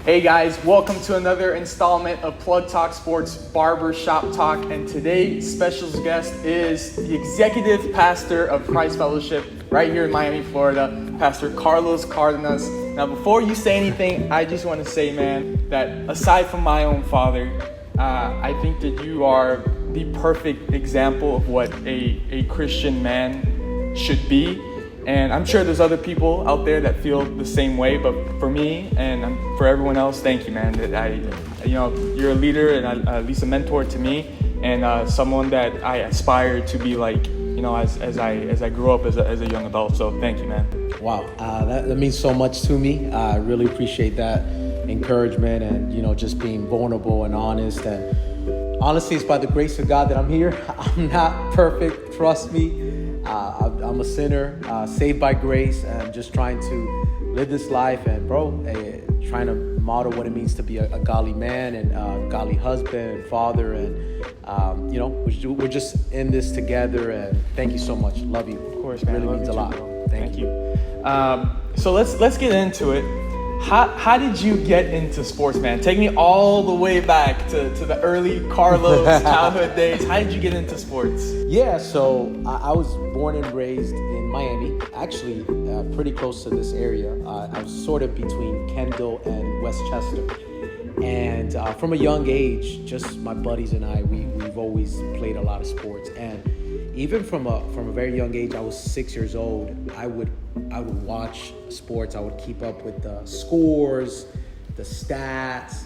Hey guys, welcome to another installment of Plug Talk Sports Barber Shop Talk, and today's special guest is the executive pastor of Christ Fellowship right here in Miami, Florida, Pastor Carlos Cardenas. Now, before you say anything, I just want to say, man, that aside from my own father, I think that you are the perfect example of what a Christian man should be. And I'm sure there's other people out there that feel the same way, but for me and for everyone else, thank you, man. That you're a leader and at least a mentor to me, and someone that I aspire to be like, as I grew up as a young adult. So thank you, man. Wow, that means so much to me. I really appreciate that encouragement and just being vulnerable and honest. And honestly, it's by the grace of God that I'm here. I'm not perfect, trust me. I'm a sinner, saved by grace, and just trying to live this life and, trying to model what it means to be a godly man and a godly husband and father. And, we're just in this together. And thank you so much. Love you. Of course, man. It really means a lot. Thank you. So let's get into it. How did you get into sports, man? Take me all the way back to the early Carlos childhood days. How did you get into sports? Yeah, so I was born and raised in Miami, actually pretty close to this area. I was sort of between Kendall and Westchester. And from a young age, just my buddies and I, we've always played a lot of sports. And even from a very young age, I was 6 years old, I would watch sports. I would keep up with the scores, the stats.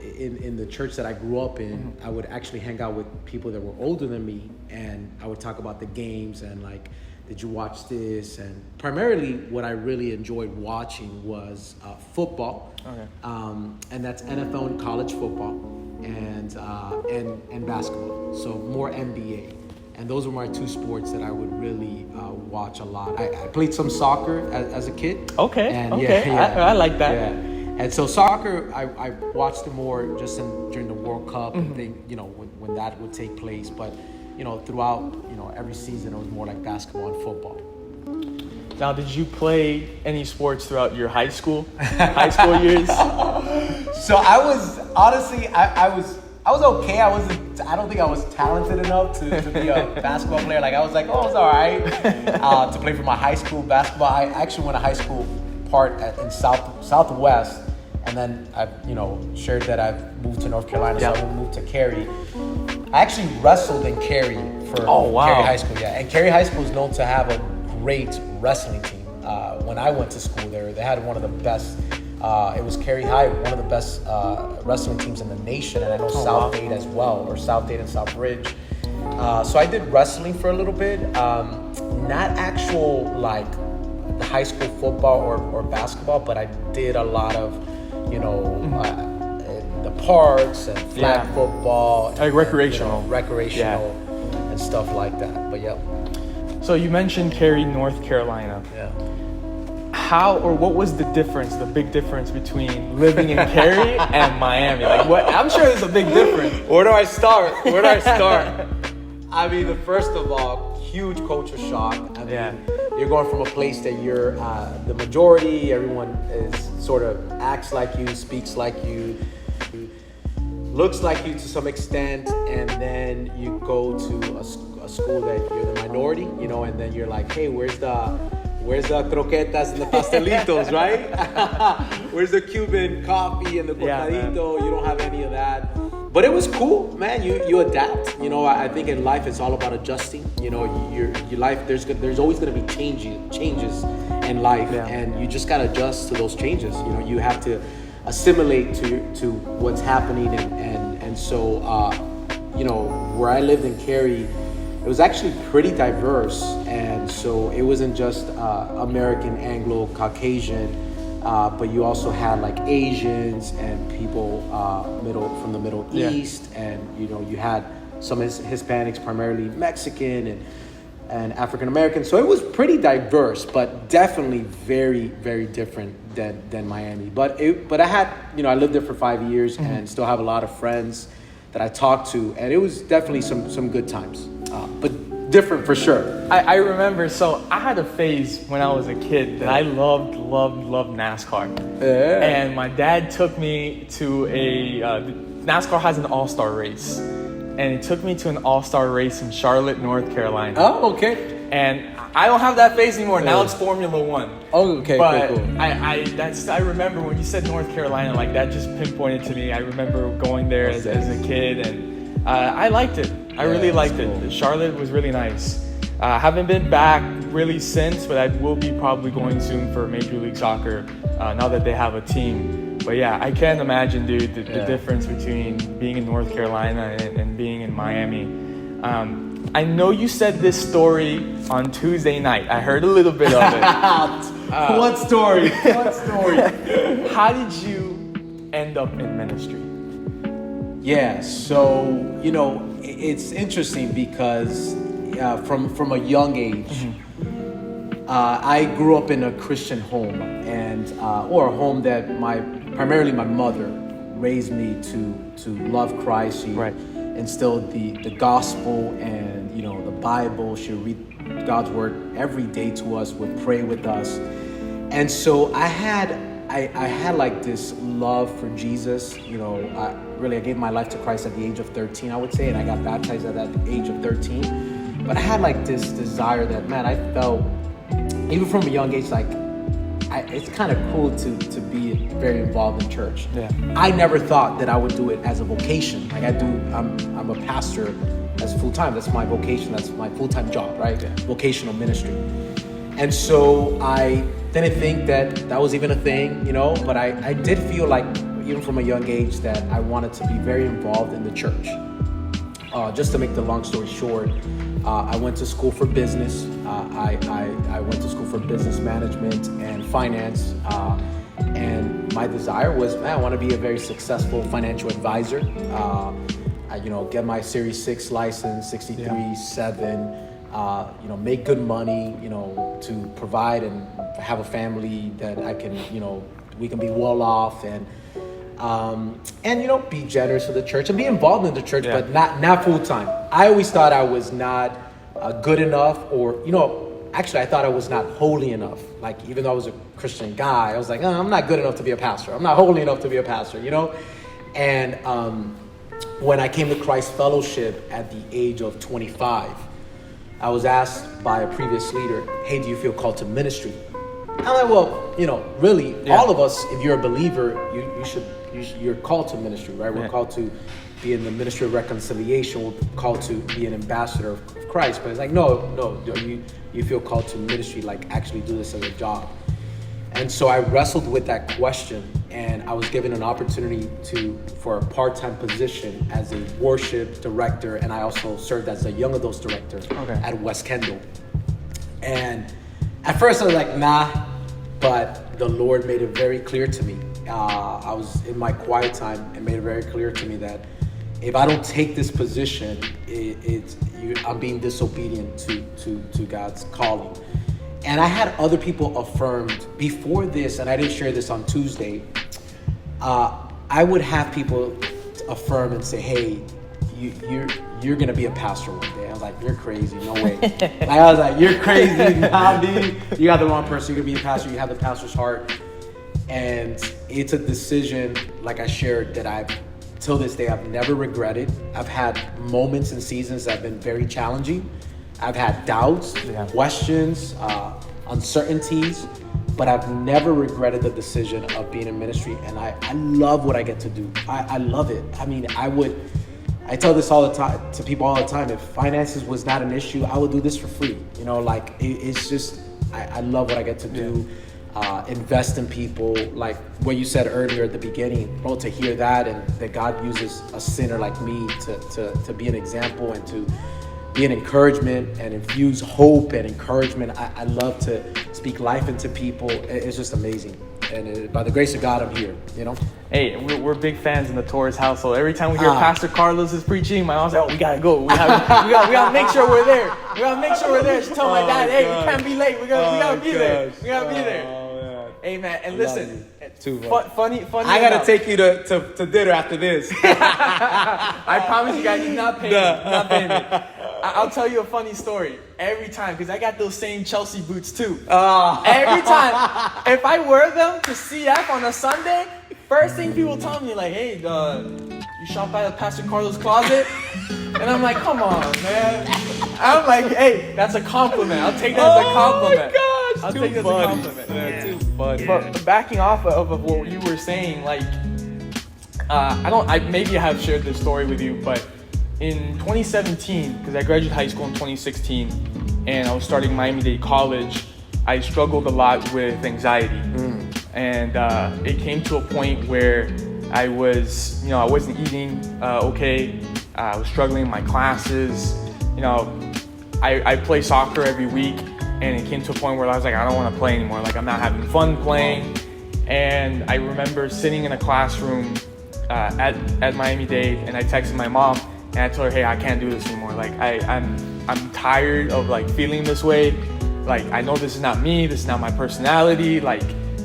In the church that I grew up in, I would actually hang out with people that were older than me, and I would talk about the games and like, did you watch this? And primarily what I really enjoyed watching was football. Okay. And that's NFL and college football and basketball. So more NBA. And those were my two sports that I would really watch a lot. I played some soccer as a kid. Okay. And I like that. Yeah. And so soccer, I watched it more just during the World Cup and when that would take place. But throughout every season, it was more like basketball and football. Now, did you play any sports throughout your high school years? So I was honestly, I was okay. I don't think I was talented enough to be a basketball player. Like, I was like, I was all right to play for my high school basketball. I actually went to high school part in Southwest, and then I've shared that I've moved to North Carolina, so I moved to Cary. I actually wrestled in Cary for Cary High School. Yeah, and Cary High School is known to have a great wrestling team. When I went to school there, they had one of the best. It was Cary High, one of the best wrestling teams in the nation, and I know Southgate as well, or Southgate and Southbridge. So I did wrestling for a little bit, not actual like high school football or basketball, but I did a lot of, the parks and flag football, like recreational, and stuff like that. But yeah. So you mentioned Cary, North Carolina. Yeah. How or what was the big difference between living in Cary and Miami? Like, what? I'm sure there's a big difference. Where do I start? I mean, first of all, huge culture shock. I mean, you're going from a place that you're the majority, everyone is sort of acts like you, speaks like you, looks like you to some extent, and then you go to a school that you're the minority, and then you're like, hey, where's the croquetas and the pastelitos, right? Where's the Cuban coffee and the cortadito? You don't have any of that. But it was cool, man. You adapt. I think in life it's all about adjusting. Your life, there's always going to be changes in life, and you just got to adjust to those changes. You have to assimilate to what's happening, and so where I lived in Cary, it was actually pretty diverse, and so it wasn't just American, Anglo, Caucasian, but you also had like Asians and people from the Middle East, and you had some Hispanics, primarily Mexican and African American. So it was pretty diverse, but definitely very, very different than Miami. But I had I lived there for 5 years and still have a lot of friends that I talked to, and it was definitely some good times. But different for sure. I remember, so I had a phase when I was a kid that I loved NASCAR. Yeah. And my dad took me to NASCAR has an all-star race. And he took me to an all-star race in Charlotte, North Carolina. Oh, okay. And I don't have that phase anymore. Now it's Formula One. Oh, okay, but cool. I remember when you said North Carolina, like that just pinpointed to me. I remember going there as a kid, and I liked it. I really liked it. Charlotte was really nice. Haven't been back really since, but I will be probably going soon for Major League Soccer now that they have a team. But yeah, I can't imagine, dude, the difference between being in North Carolina and being in Miami. I know you said this story on Tuesday night. I heard a little bit of it. What story? What story? How did you end up in ministry? Yeah, so, it's interesting because from a young age, I grew up in a Christian home, and or a home that primarily my mother raised me to love Christ. She instilled the gospel and the Bible. She would read God's word every day to us, would pray with us, and so I had like this love for Jesus. I gave my life to Christ at the age of 13, I would say, and I got baptized at that age of 13. But I had like this desire that, man, I felt even from a young age, like it's kind of cool to be very involved in church. Yeah. I never thought that I would do it as a vocation. Like I'm a pastor as full time. That's my vocation. That's my full time job, right? Yeah. Vocational ministry. And so I didn't think that was even a thing, But I did feel like, even from a young age, that I wanted to be very involved in the church. Just to make the long story short, I went to school for business. I went to school for business management and finance. And my desire was, I want to be a very successful financial advisor. Get my Series 6 license, 63.7, make good money, to provide and have a family that I can, we can be well off and be generous with the church and be involved in the church, but not full time. I always thought I was not good enough, or actually I thought I was not holy enough. Like, even though I was a Christian guy, I was like, I'm not good enough to be a pastor. I'm not holy enough to be a pastor, And when I came to Christ Fellowship at the age of 25, I was asked by a previous leader, hey, do you feel called to ministry? I'm like, well, really, all of us, if you're a believer, you're called to ministry, right? We're called to be in the ministry of reconciliation. We're called to be an ambassador of Christ. But it's like, no, you feel called to ministry, like actually do this as a job. And so I wrestled with that question, and I was given an opportunity for a part-time position as a worship director, and I also served as a young adults director at West Kendall. And at first I was like, nah, but the Lord made it very clear to me. I was in my quiet time and made it very clear to me that if I don't take this position, I'm being disobedient to God's calling. And I had other people affirmed before this, and I didn't share this on Tuesday. I would have people affirm and say, hey, you're gonna be a pastor one day. I was like, you're crazy, no way. I was like, you're crazy, nah, dude. You got the wrong person. You're gonna be a pastor. You have the pastor's heart. And it's a decision, like I shared, that till this day, I've never regretted. I've had moments and seasons that have been very challenging. I've had doubts, questions, uncertainties, but I've never regretted the decision of being in ministry. And I love what I get to do. I love it. I mean, I tell this all the time to people all the time. If finances was not an issue, I would do this for free. It's just, I love what I get to do. Invest in people, like what you said earlier at the beginning, bro, to hear that, and that God uses a sinner like me to be an example and to be an encouragement and infuse hope and encouragement. I love to speak life into people. It's just amazing. And by the grace of God, I'm here, Hey, we're big fans in the Torres household. Every time we hear Pastor Carlos is preaching, my mom's like, we gotta go. We gotta make sure we're there. We gotta make sure we're there. Just tell my dad, hey, we can't be late. We gotta be there. We gotta be there. Man. Hey, man, and listen, funny. I gotta take you to dinner after this. I promise you guys, he's not paying me. I'll tell you a funny story. Every time, because I got those same Chelsea boots too. Every time, if I wear them to CF on a Sunday, first thing people tell me, like, hey, you shop at Pastor Carlos' closet? And I'm like, come on, man. I'm like, hey, that's a compliment. I'll take that as a compliment. Oh my gosh, I'll take that as a compliment. Yeah, too funny. But backing off of what you were saying, like, maybe I have shared this story with you, but in 2017, because I graduated high school in 2016, and I was starting Miami-Dade College, I struggled a lot with anxiety. And it came to a point where I wasn't eating okay. I was struggling in my classes. I play soccer every week, and it came to a point where I was like, I don't want to play anymore. Like, I'm not having fun playing. And I remember sitting in a classroom at Miami-Dade, and I texted my mom, and I told her, hey, I can't do this anymore. Like, I'm tired of like feeling this way. Like, I know this is not me. This is not my personality. Like,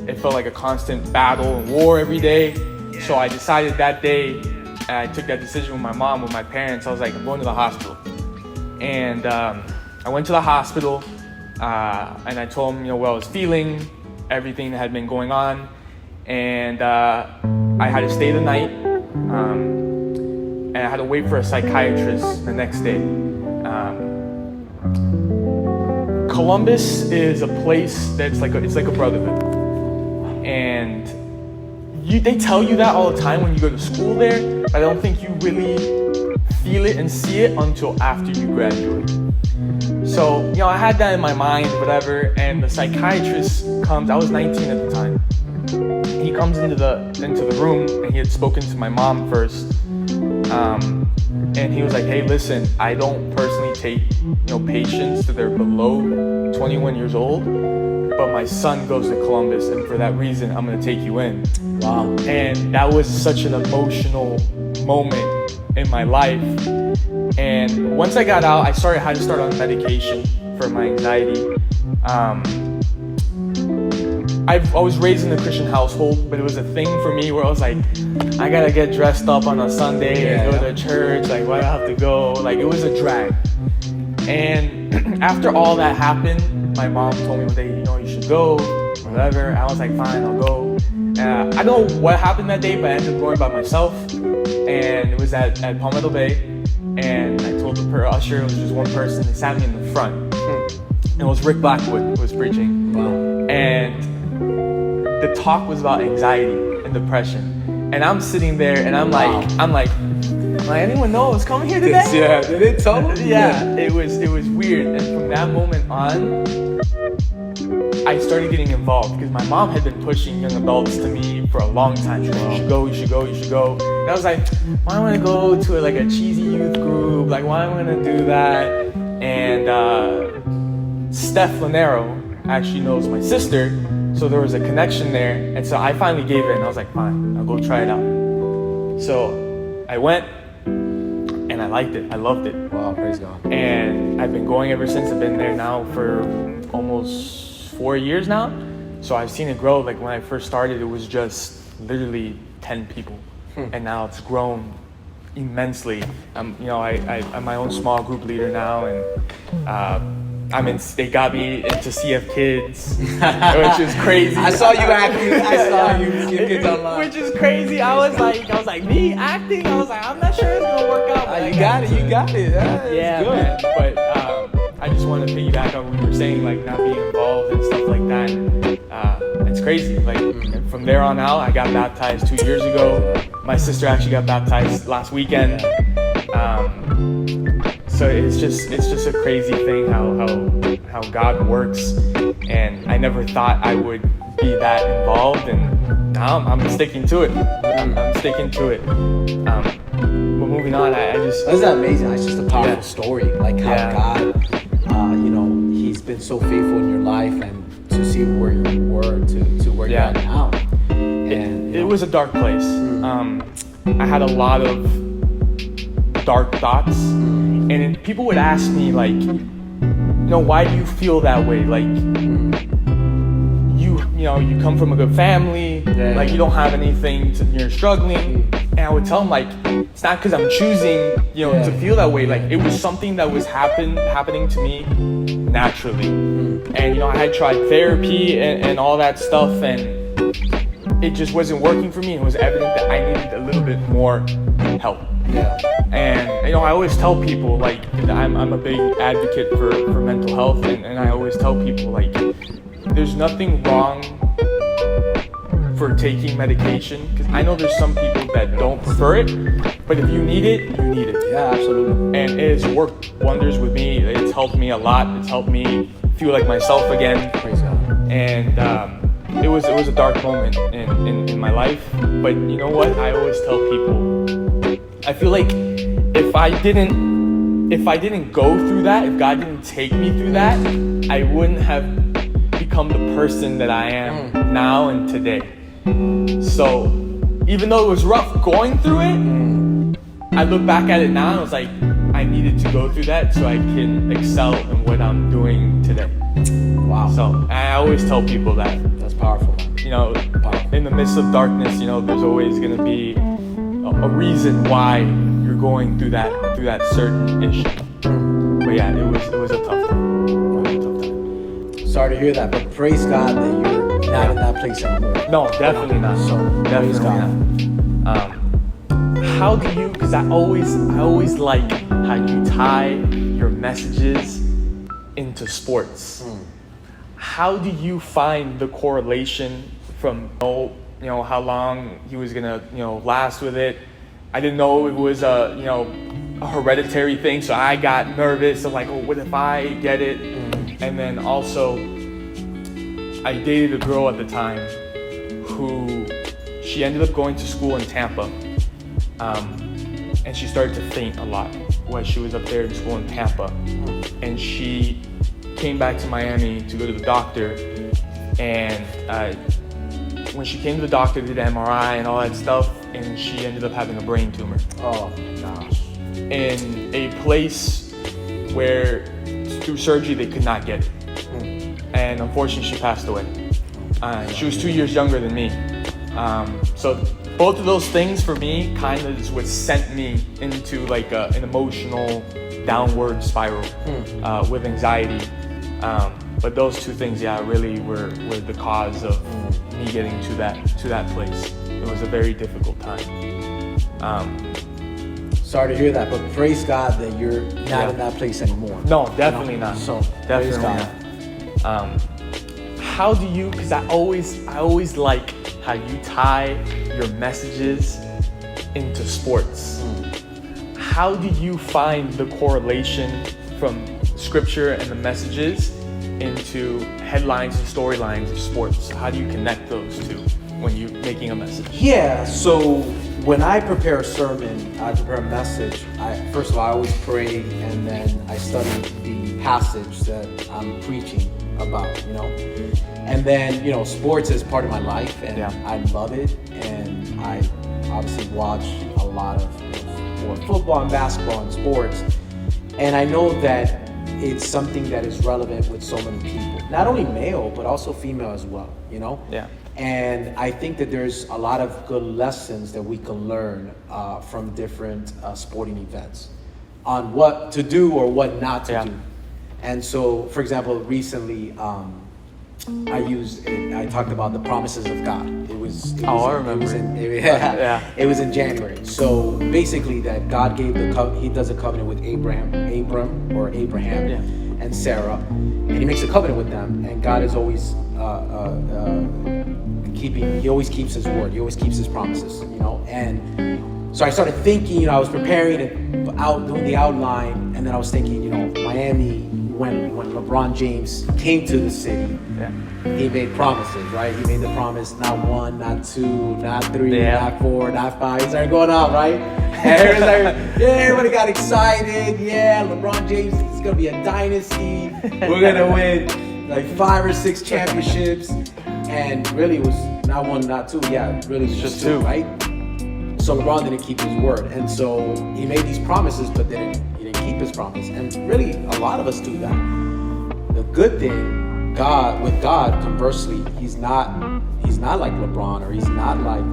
it felt like a constant battle and war every day. So I decided that day, and I took that decision with my mom, with my parents. I was like, I'm going to the hospital. And I went to the hospital, and I told them, what I was feeling, everything that had been going on. And I had to stay the night, and I had to wait for a psychiatrist the next day. Columbus is a place that's it's like a brotherhood. And they tell you that all the time when you go to school there, but I don't think you really feel it and see it until after you graduate. So, I had that in my mind, whatever, and the psychiatrist comes. I was 19 at the time. He comes into the room, and he had spoken to my mom first. And he was like, hey, listen, I don't personally take, patients that they're below 21 years old, but my son goes to Columbus, and for that reason, I'm gonna take you in. Wow. And that was such an emotional moment in my life. And once I got out, I had to start on medication for my anxiety. I was raised in a Christian household, but it was a thing for me where I was like, I gotta get dressed up on a Sunday and go to church. Like, why do I have to go? Like, it was a drag. And after all that happened, my mom told me one day, you should go, whatever. I was like, fine, I'll go. I don't know what happened that day, but I ended up going by myself. And it was at Palmetto Bay. And I told the usher, it was just one person. They sat me in the front. And it was Rick Blackwood who was preaching. Wow. And the talk was about anxiety and depression. And I'm sitting there, and I'm like, anyone know what's coming here today? Yeah, did it tell them? Yeah, it was weird. And from that moment on, I started getting involved because my mom had been pushing young adults to me for a long time. She was like, you should go, you should go, you should go. And I was like, why am I gonna go to a cheesy youth group? Like, why am I gonna do that? And Steph Lanero actually knows my sister, so there was a connection there. And so I finally gave in. I was like, fine, I'll go try it out. So I went, and I liked it. I loved it. Wow, praise God. And I've been going ever since. I've been there now for almost 4 years now. So I've seen it grow. Like, when I first started, it was just literally 10 people. And now it's grown immensely. I'm my own small group leader now, and they got me into CF Kids, which is crazy. I saw you acting. I saw you CF Kids online. Which is crazy. I was like, me acting? I was like, I'm not sure it's gonna work out. You got it. Yeah, good. Man. But I just want to piggyback on what you were saying, like not being involved and stuff like that. It's crazy. Like, from there on out, I got baptized 2 years ago. My sister actually got baptized last weekend. So it's just a crazy thing how God works, and I never thought I would be that involved, and now I'm sticking to it. I'm sticking to it. But moving on, That's amazing. It's just a powerful story, like how God, He's been so faithful in your life, and to see where you were to where you're at now. And it was a dark place. I had a lot of dark thoughts, and people would ask me like, why do you feel that way? Like, you come from a good family, like you don't have anything, you're struggling. And I would tell him, like, it's not because I'm choosing, to feel that way. Like, it was something that was happening to me naturally. And, I had tried therapy and all that stuff, and it just wasn't working for me. It was evident that I needed a little bit more help. And, I always tell people, like, I'm a big advocate for mental health, and I always tell people, like, there's nothing wrong for taking medication, because I know there's some people that don't prefer it, but if you need it, you need it. Yeah, absolutely. And it's worked wonders with me. It's helped me a lot. It's helped me feel like myself again. Praise God. And it was a dark moment in my life, but you know what? I always tell people, I feel like if I didn't go through that, if God didn't take me through that, I wouldn't have become the person that I am now and today. So even though it was rough going through it, I look back at it now and I was like, I needed to go through that so I can excel in what I'm doing today. Wow. So I always tell people that. That's powerful. In the midst of darkness, there's always going to be a reason why you're going through that certain issue. But yeah, it was a tough time. Sorry to hear that, but praise God that you're not in that place anymore. No, definitely not. So Definitely not. How do you? Because I always like how you tie your messages into sports. How do you find the correlation from how long he was gonna last with it? I didn't know it was a hereditary thing, so I got nervous. I'm like, oh, what if I get it? And then also, I dated a girl at the time who she ended up going to school in Tampa, and she started to faint a lot while she was up there in school in Tampa, and she came back to Miami to go to the doctor, and when she came to the doctor, they did an MRI and all that stuff, and she ended up having a brain tumor. Oh gosh. In a place where through surgery they could not get it. And unfortunately she passed away. She was 2 years younger than me. So both of those things for me kind of is what sent me into like an emotional downward spiral with anxiety. But those two things, really were the cause of me getting to that place. It was a very difficult time. Sorry to hear that, but praise God that you're not in that place anymore. No, definitely not. So Definitely praise God. not. How do you? Because I always like how you tie your messages into sports. How do you find the correlation from scripture and the messages into headlines and storylines of sports? How do you connect those two when you're making a message? Yeah, so when I prepare a sermon, I prepare a message, first of all, I always pray, and then I study the passage that I'm preaching about, And then, sports is part of my life, and I love it, and I obviously watch a lot of football and basketball and sports, and I know that it's something that is relevant with so many people, not only male, but also female as well, Yeah. And I think that there's a lot of good lessons that we can learn from different sporting events on what to do or what not to do. And so, for example, recently I talked about the promises of God. I remember. It was in January. So basically, that God gave He does a covenant with Abraham and Sarah, and He makes a covenant with them. And God is always He always keeps His word. He always keeps His promises. And so I started thinking. I was preparing doing the outline, and then I was thinking, Miami. When LeBron James came to the city, he made promises, right? He made the promise, not one, not two, not three, not four, not five. He started going up, right? And everybody got excited. Yeah, LeBron James is going to be a dynasty. We're going to win like 5 or 6 championships. And really it was not one, not two. Yeah, really it was just two, right? So LeBron didn't keep his word. And so he made these promises, but then he didn't keep his promise. And really, a lot of us do that. The good thing, God, conversely, he's not like LeBron, or he's not like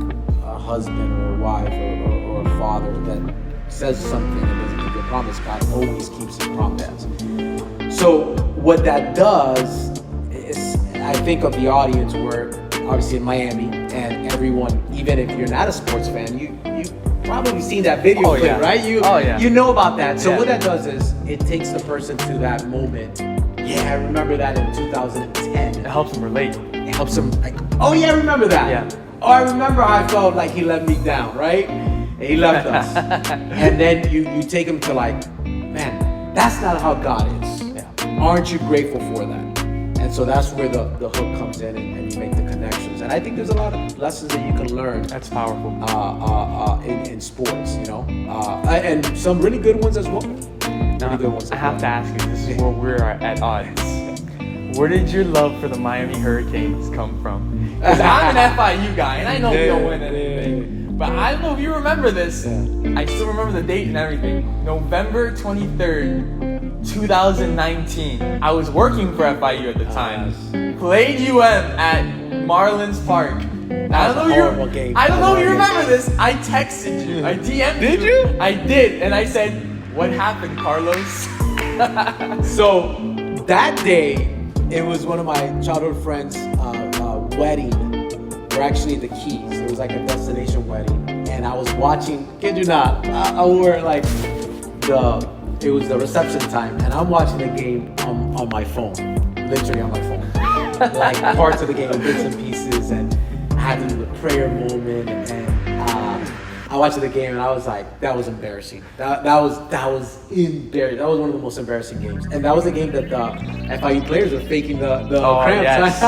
a husband or a wife or a father that says something and doesn't keep a promise. God always keeps his promises. So what that does is, I think of the audience where obviously in Miami, and everyone, even if you're not a sports fan, you probably seen that video clip, right? You know about that. So what that does is it takes the person to that moment. Yeah, I remember that in 2010. It helps them relate. It helps them like, oh yeah, I remember that. Yeah. Oh, I remember how I felt like he let me down, right? And he left us. And then you take him to like, man, that's not how God is. Yeah. Aren't you grateful for that? And so that's where the hook comes in, and you make the connections. And I think there's a lot of lessons that you can learn. That's powerful. In sports, you know, and some really good ones as well. Now, I have to ask you, this is where we're at odds. Where did your love for the Miami Hurricanes come from? Because I'm an FIU guy, and I know we don't win anything. But I don't know if you remember this. I still remember the date and everything. November 23rd, 2019. I was working for FIU at the time. Played UM at Marlins Park. I don't know if you remember this. I texted you. I DM'd you. Did you? I did. And I said, what happened, Carlos? So that day, it was one of my childhood friends' wedding. We're actually the Keys. It was like a destination wedding. And I was watching, kid you not, it was the reception time. And I'm watching the game on my phone. Literally on my phone. Like parts of the game, bits and pieces. And I had to do the prayer moment. And I watched the game and I was like, that was embarrassing. That was embarrassing. That was one of the most embarrassing games. And that was the game that the FIU players were faking the cramps.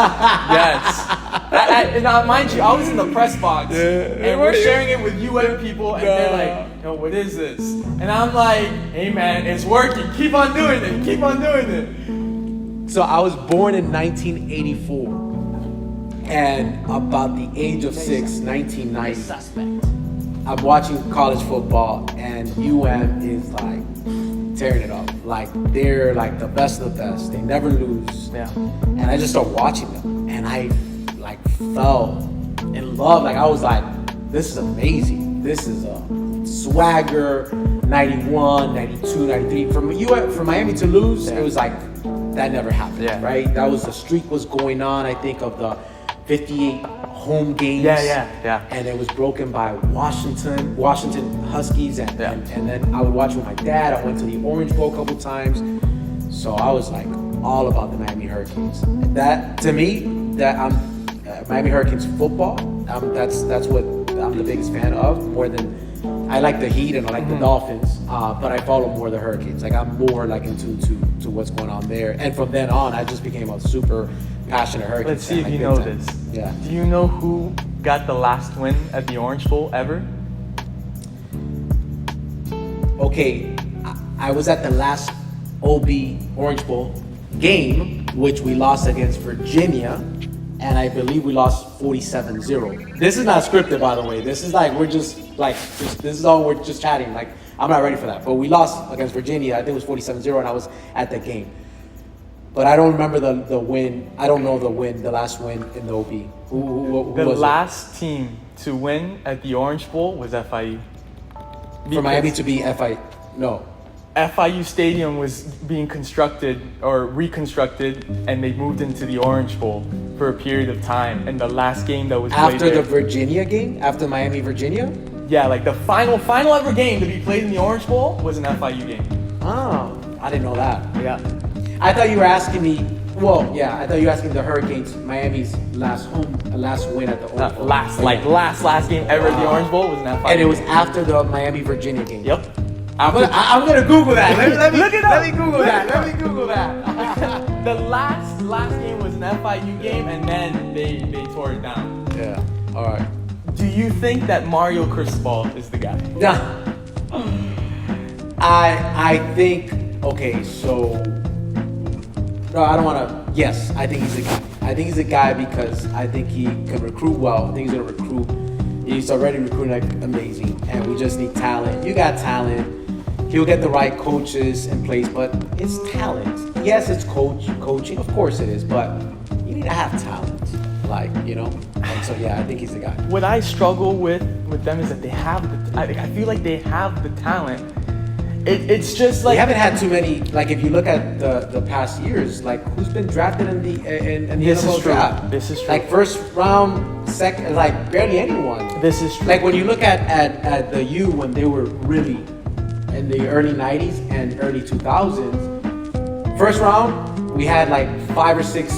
Yes. And mind you, I was in the press box and we're sharing it with UM people, and they're like, yo, what is this? And I'm like, hey man, it's working. Keep on doing it. Keep on doing it. So I was born in 1984, and about the age of 6, 1990. I'm watching college football, and UM is like tearing it up. Like they're like the best of the best. They never lose. Yeah. And I just started watching them, and I like fell in love. Like I was like, this is amazing. This is a swagger. 91, 92, 93. From Miami to lose, it was like that never happened. Yeah. Right. That was the streak was going on. I think of the 58 home games. Yeah. And it was broken by Washington Huskies, and then I would watch with my dad. I went to the Orange Bowl a couple times. So I was like all about the Miami Hurricanes. That to me, Miami Hurricanes football. That's what I'm the biggest fan of. More than I like the Heat and I like the Dolphins, but I follow more the Hurricanes. Like I'm more like into what's going on there. And from then on, I just became a super passionate Hurricanes. Let's see if you know this. Yeah. Do you know who got the last win at the Orange Bowl ever? Okay, I was at the last OB Orange Bowl game, which we lost against Virginia, and I believe we lost 47-0. This is not scripted, by the way. This is like this is all we're just chatting. Like I'm not ready for that. But we lost against Virginia. I think it was 47-0, and I was at that game. But I don't remember the win. I don't know the last win in the OB. Who the was last team to win at the Orange Bowl was FIU. For Miami to be FIU? No. FIU Stadium was being constructed or reconstructed, and they moved into the Orange Bowl for a period of time. And the last game that was played after the Virginia game, after Miami Virginia. Yeah, like the final ever game to be played in the Orange Bowl was an FIU game. Oh, I didn't know that. Yeah. I thought you were asking me. Well, yeah, I thought you were asking the Hurricanes, Miami's last win at the Orange Bowl. Last game ever at the Orange Bowl was an FIU. And it was after the Miami Virginia game. Yep. I'm gonna Google that. Let me look it up. Let me Google that. The last game was an FIU game, and then they tore it down. Yeah. All right. Do you think that Mario Cristobal is the guy? No. I think. Okay, so. No, I don't want to. Yes, I think he's a guy. I think he's a guy because I think he can recruit well. I think he's gonna recruit. He's already recruiting like amazing, and we just need talent. You got talent. He'll get the right coaches in place, but it's talent. yes, it's coaching. Of course it is, but you need to have talent, like, you know. And so yeah, I think he's the guy. What I struggle with them is that they have I feel like they have the talent. It's just like We haven't had too many. Like if you look at the past years, like who's been drafted in the This is NFL true. draft? This is true. Like first round, second, like barely anyone. This is true. Like when you look at the U when they were really in the early 90s and early 2000s, first round we had like 5 or 6,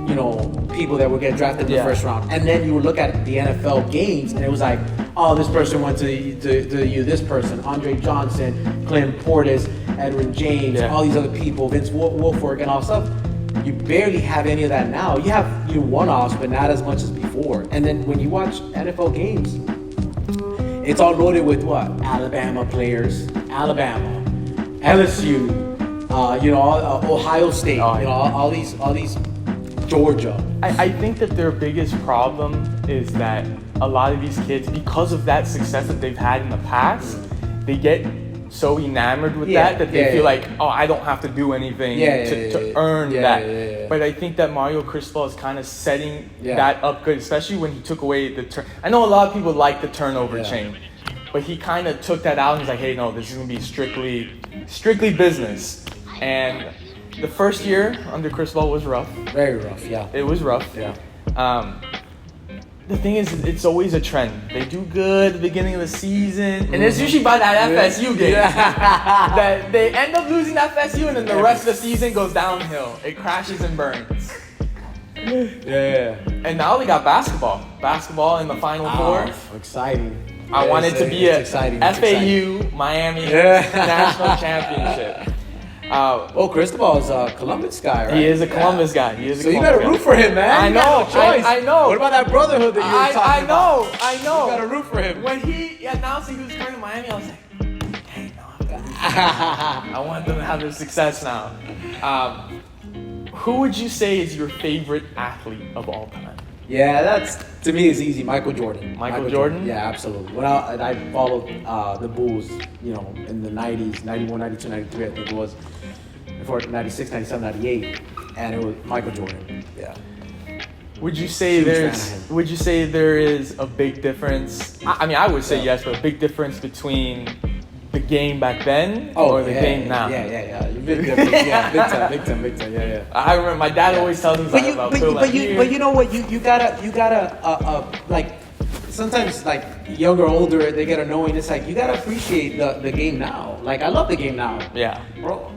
you know, people that would get drafted in the first round, and then you would look at the NFL games and it was like, oh, this person went to the U, this person, Andre Johnson, Clint Portis, Edwin James, all these other people, Vince Wilfork and all stuff. You barely have any of that now. You have one-offs, but not as much as before. And then when you watch NFL games, it's all loaded with what? Alabama players, Alabama, LSU, you know, Ohio State, you know, all these Georgia. I think that their biggest problem is that a lot of these kids, because of that success that they've had in the past, they get so enamored with that they feel like, oh, I don't have to do anything to earn that. But I think that Mario Cristobal is kind of setting that up good, especially when he took away the I know a lot of people like the turnover chain, but he kind of took that out and he's like, hey, no, this is going to be strictly business. And the first year under Cristobal was rough. Very rough, yeah. It was rough. Yeah. The thing is, it's always a trend. They do good at the beginning of the season, and it's usually by that FSU game. That they end up losing FSU, and then the rest of the season goes downhill. It crashes and burns. Yeah. And now they got basketball. Basketball in the Final Four. Exciting. I want it to be a exciting. FAU Miami national championship. Cristobal is a Columbus guy, right? He is a Columbus guy. He is a so Columbus you gotta root for him, man. I You know. got no choice. I know. What about that brotherhood that you were talking about? I know. You gotta root for him. When he announced he was coming to Miami, I was like, hey, no, I'm gonna root for him. I want them to have their success now. Who would you say is your favorite athlete of all time? Yeah, that's, to me, is easy. Michael Jordan. Michael Jordan? Yeah, absolutely. When I followed the Bulls, you know, in the 90s, 91, 92, 93, I think it was, before 96, 97, 98, and it was Michael Jordan. Yeah. Would you say there is a big difference? I mean, I would say yes, but a big difference between the game back then or the game now? Yeah. Big difference. Yeah, big time. Yeah. I remember my dad always tells me about Phil. But you know what? You gotta like sometimes like younger, older, they get annoying. It's like you gotta appreciate the game now. Like I love the game now. Yeah. Bro.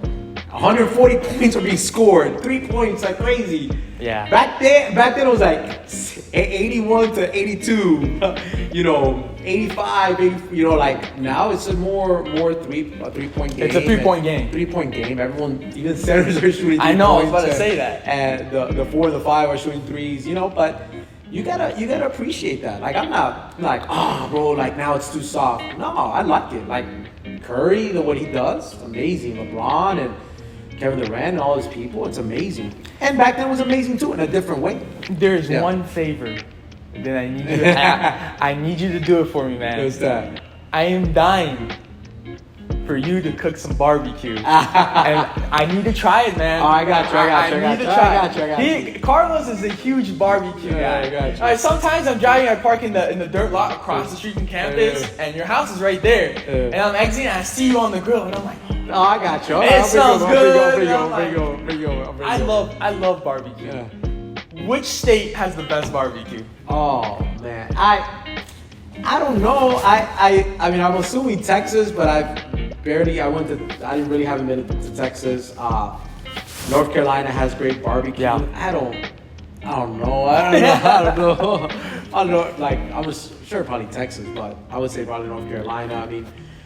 140 points are being scored, 3 points like crazy. Yeah. Back then it was like 81 to 82, you know, 85, 80, you know, like now it's a more three-point game. It's a 3-point game. 3-point game. Everyone, even centers are shooting 3 I know, I was points, about to say that. And the 4 and the 5 are shooting threes, you know, but you gotta appreciate that. Like I'm not like, oh bro, like now it's too soft. No, I like it. Like Curry, what he does, amazing. LeBron and Kevin Durant and all his people, it's amazing. And back then it was amazing too, in a different way. There's one favor that I need you to I need you to do it for me, man. What's that? I am dying for you to cook some barbecue. And I need to try it, man. Oh, I got you. I need to try it. Carlos is a huge barbecue guy. I got you. All right, sometimes I'm driving, I park in the dirt lot across the street from campus, and your house is right there. And I'm exiting, and I see you on the grill, and I'm like, oh, I got you. It smells good. Bring you. I love barbecue. Yeah. Which state has the best barbecue? Oh man, I don't know. I mean, I'm assuming Texas, but I didn't really haven't been to Texas. North Carolina has great barbecue. Yeah. I don't know. I don't know. Like I'm sure probably Texas, but I would say probably North Carolina. I mean,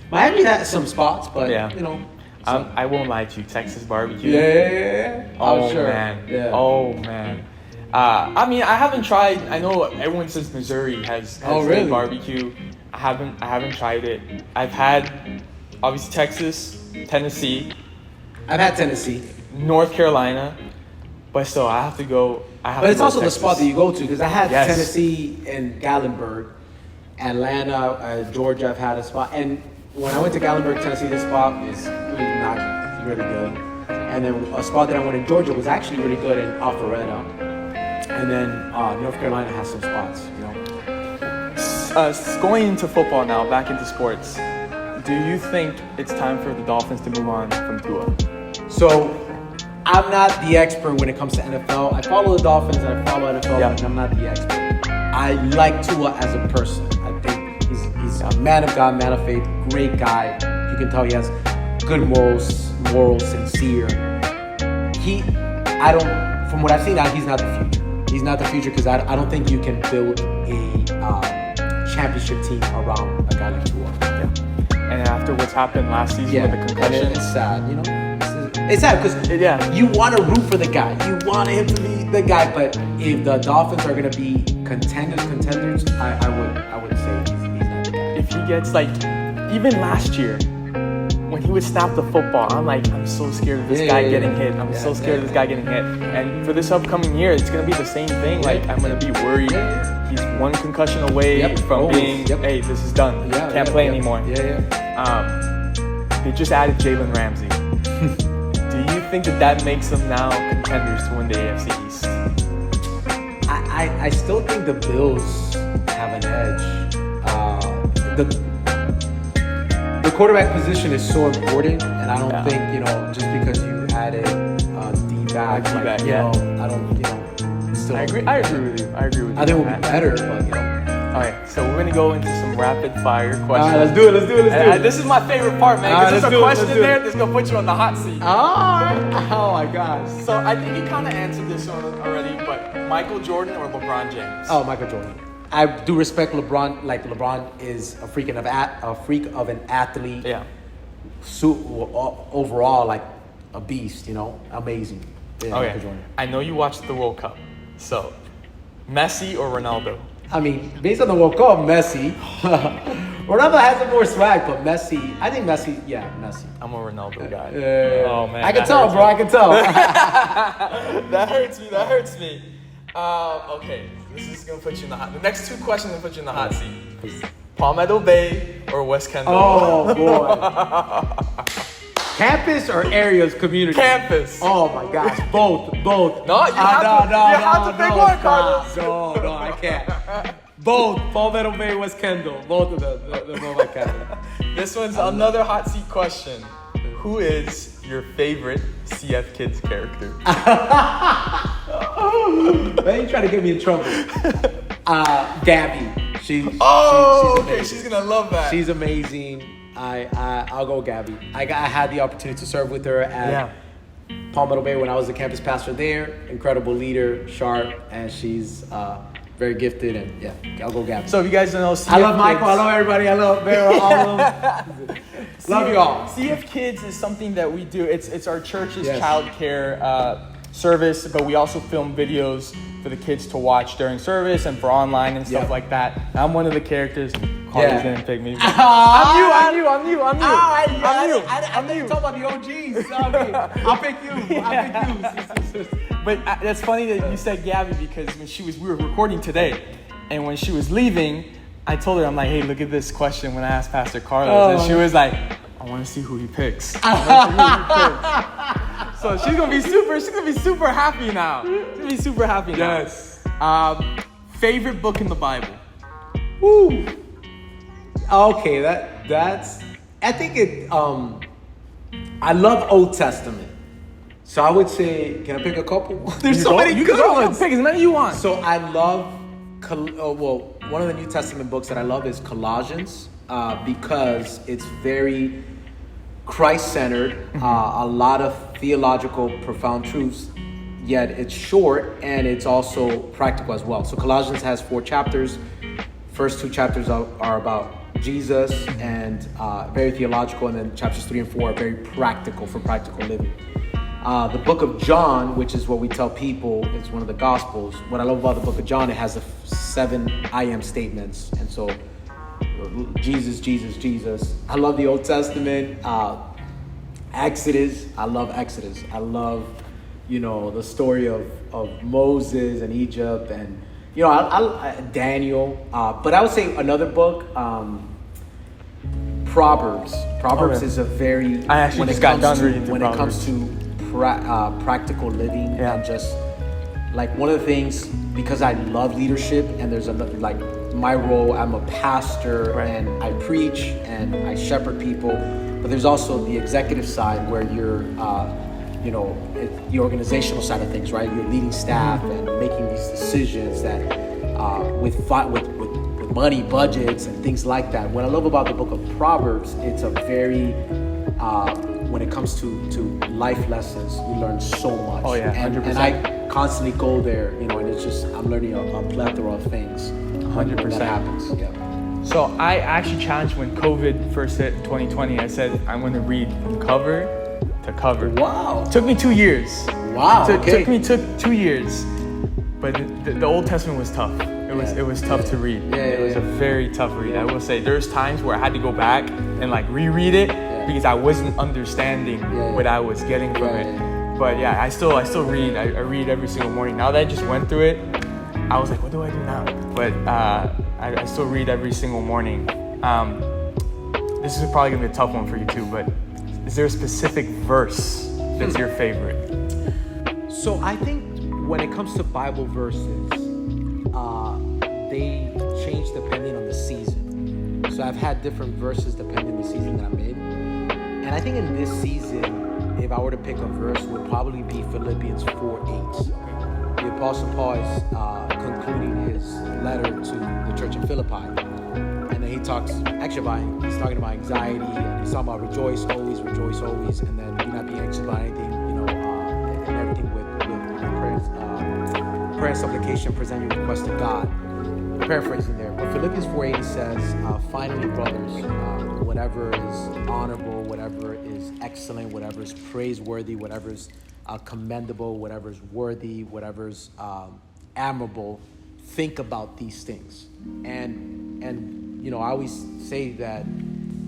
Miami has some spots, but you know. I won't lie to you, Texas barbecue. Yeah. Oh sure. Man. Yeah. Oh man. I mean, I haven't tried. I know everyone says Missouri has really? barbecue. I haven't tried it. I've had obviously Texas, Tennessee. I've had Tennessee, North Carolina, but still I have to go. But it's also the spot that you go to, because I had Yes. Tennessee and Gatlinburg, Atlanta, Georgia. I've had a spot, and when I went to Gatlinburg, Tennessee, this spot is really not really good. And then a spot that I went in Georgia was actually really good in Alpharetta. And then North Carolina has some spots, you know. Going into football now, back into sports, do you think it's time for the Dolphins to move on from Tua? So, I'm not the expert when it comes to NFL. I follow the Dolphins and I follow NFL, but I'm not the expert. I like Tua as a person. I think he's a man of God, man of faith, great guy. You can tell he has good morals, sincere. From what I've seen, he's not the future. He's not the future because I don't think you can build a championship team around a guy like Tua. Yeah. And after what's happened last season with the concussion, it's sad, you know. It's sad because you want to root for the guy. You want him to be the guy. But if the Dolphins are going to be contenders, I would say he's not the guy. If he gets even last year, when he would snap the football, I'm so scared of this guy getting hit. I'm so scared of this guy getting hit. And for this upcoming year, it's going to be the same thing. I'm going to be worried. He's one concussion away from being, hey, this is done. Can't play anymore. They just added Jalen Ramsey. Do you think that makes them now contenders to win the AFC East? I still think the Bills have an edge. The quarterback position is so important, and I don't think, just because you added D-back, I don't, still. I agree with you. I think it would be better, but, Okay, so we're gonna go into some rapid fire questions. Let's do it. This is my favorite part, man, because there's a question in there that's gonna put you on the hot seat. Oh my gosh. So I think you kind of answered this one already, but Michael Jordan or LeBron James? Oh, Michael Jordan. I do respect LeBron. LeBron is a freak of an athlete. Yeah. Overall, a beast. Amazing. Yeah, okay. Michael Jordan. I know you watched the World Cup. So, Messi or Ronaldo? I mean, based on the World Cup, Messi. Ronaldo has some more swag, but Messi. I think Messi. Yeah, Messi. I'm a Ronaldo guy. Oh man, I can tell, bro. I can tell. That hurts me. Okay, this is gonna put you in the hot. The next two questions gonna put you in the hot seat. Palmetto Bay or West Kendall? Oh boy. Campus or areas community? Campus. Oh my gosh, both. No, you have to pick one, Cardenas. No, I can't. Both. Palmetto Bay, West Kendall. Both of them. They're both my campus. This one's another hot seat question. Who is your favorite CF Kids character? Man, you trying to get me in trouble. Gabby. She's okay. She's gonna love that. She's amazing. I'll go Gabby. I had the opportunity to serve with her at Palmetto Bay when I was the campus pastor there. Incredible leader, sharp, and she's very gifted. And I'll go Gabby. So if you guys don't know, CF I love Michael. I love everybody. I love Barber. All of them. Love you all. CF Kids is something that we do. It's our church's child care service, but we also film videos for the kids to watch during service and for online and stuff like that. And I'm one of the characters. Carlos didn't pick me. I'm you. I didn't talk about the OGs. I'll pick you. But that's funny that you said Gabby because when we were recording today, and when she was leaving, I told her, I'm like, hey, look at this question when I asked Pastor Carlos, and she was like, I want to see who he picks. So she's gonna be super happy now. Yes. Favorite book in the Bible? Woo. Okay, that's. I think it. I love Old Testament, so I would say, can I pick a couple? There's so many good ones. Pick as many you want. So I love. One of the New Testament books that I love is Colossians, because it's very Christ-centered, a lot of theological, profound truths, yet it's short and it's also practical as well. So Colossians has 4 chapters. First 2 chapters are about Jesus and very theological, and then chapters 3 and 4 are very practical for practical living. The book of John, which is what we tell people, it's one of the Gospels. What I love about the book of John, it has the 7 I am statements. And so Jesus. I love the Old Testament. Exodus. I love Exodus. I love, the story of Moses and Egypt and, Daniel. But I would say another book, Proverbs. Proverbs is a very... I actually just got done reading When it comes to practical living and just like one of the things, because I love leadership and there's like my role, I'm a pastor and I preach and I shepherd people, but there's also the executive side where you're, the organizational side of things, right? You're leading staff and making these decisions that with money, budgets, and things like that. What I love about the book of Proverbs, it's a very, when it comes to life lessons, you learn so much. Oh yeah, 100%. And I constantly go there, and it's just, I'm learning a plethora of things. 100%. When that happens, yeah. So I actually challenged when COVID first hit in 2020, I said, I'm going to read from cover to cover. Wow. Took me 2 years. Wow, okay. Took 2 years. But the Old Testament was tough. It was tough to read. It was a very tough read. I will say there's times where I had to go back and like reread it because I wasn't understanding what I was getting from it. But yeah, I still read. I read every single morning. Now that I just went through it, I was like, what do I do now? But I still read every single morning. This is probably gonna be a tough one for you too, but is there a specific verse that's your favorite? So I think when it comes to Bible verses, they change depending on the season. So I've had different verses depending on the season that I'm in. And I think in this season, if I were to pick a verse, would probably be Philippians 4:8. The Apostle Paul is concluding his letter to the church in Philippi. And then he's talking about anxiety, and he's talking about rejoice always, and then do not be anxious about anything, and everything with prayer and supplication, present your request to God. I'm paraphrasing there, but Philippians 4:8 says, finally, brothers, whatever is honorable, whatever is excellent, whatever is praiseworthy, whatever is commendable, whatever is worthy, whatever is admirable, think about these things. And I always say that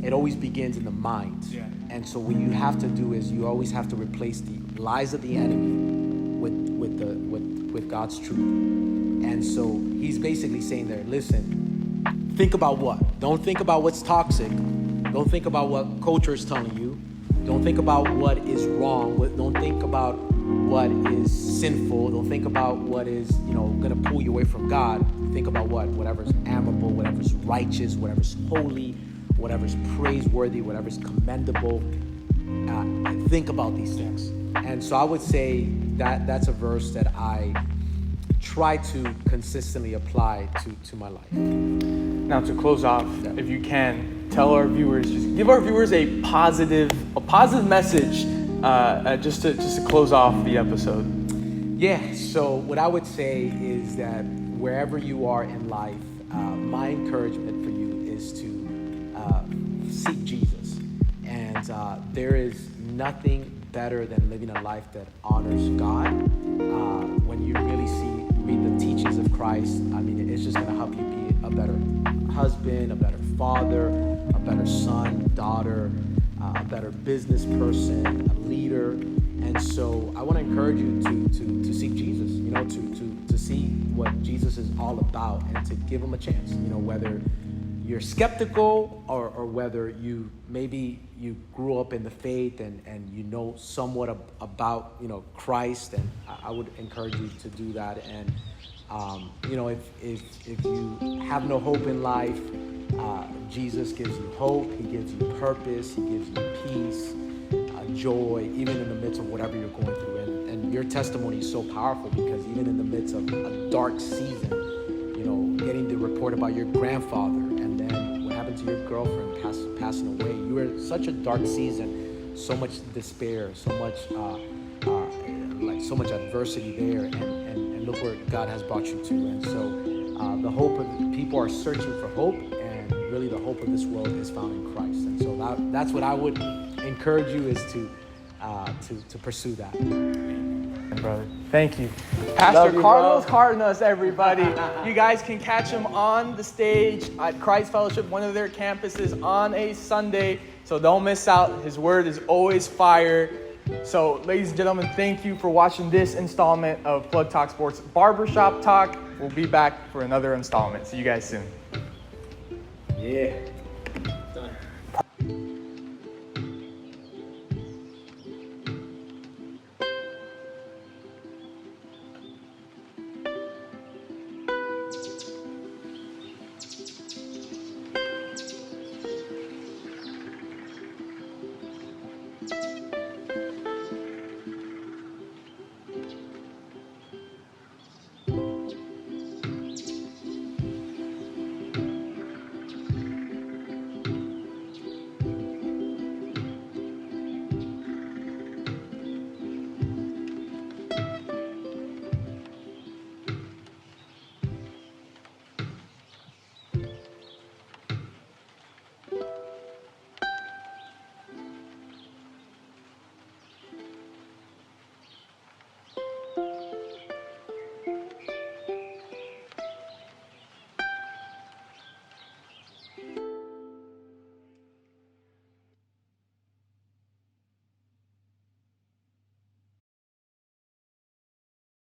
it always begins in the mind. Yeah. And so what you have to do is you always have to replace the lies of the enemy with God's truth. And so he's basically saying there, listen, think about what? Don't think about what's toxic. Don't think about what culture is telling you. Don't think about what is wrong. Don't think about what is sinful. Don't think about what is, going to pull you away from God. Think about whatever's admirable, whatever's righteous, whatever's holy, whatever's praiseworthy, whatever's commendable. Think about these things. And so I would say that that's a verse that I try to consistently apply to my life. Now to close off, if you can, tell our viewers, just give our viewers a positive message, just to close off the episode. Yeah. So what I would say is that wherever you are in life, my encouragement for you is to seek Jesus, and there is nothing better than living a life that honors God. When you really read the teachings of Christ, it's just going to help you be a better husband, a better father, a better son, daughter, a better business person, a leader. And so I want to encourage you to seek Jesus, to see what Jesus is all about and to give him a chance, whether you're skeptical or whether you grew up in the faith and somewhat about Christ, and I would encourage you to do that. And if you have no hope in life, Jesus gives you hope. He gives you purpose. He gives you peace, joy, even in the midst of whatever you're going through. And your testimony is so powerful because even in the midst of a dark season, getting the report about your grandfather and then what happened to your girlfriend passing away, you were in such a dark season, so much despair, so much adversity there, and look where God has brought you to. And so the hope of people are searching for hope, and really the hope of this world is found in Christ. And so that's what I would encourage you, is to pursue that. Brother, thank you. Pastor Carlos Cardenas, everybody. You guys can catch him on the stage at Christ Fellowship, one of their campuses, on a Sunday. So don't miss out. His word is always fire. So, ladies and gentlemen, thank you for watching this installment of Plug Talk Sports Barbershop Talk. We'll be back for another installment. See you guys soon. Yeah.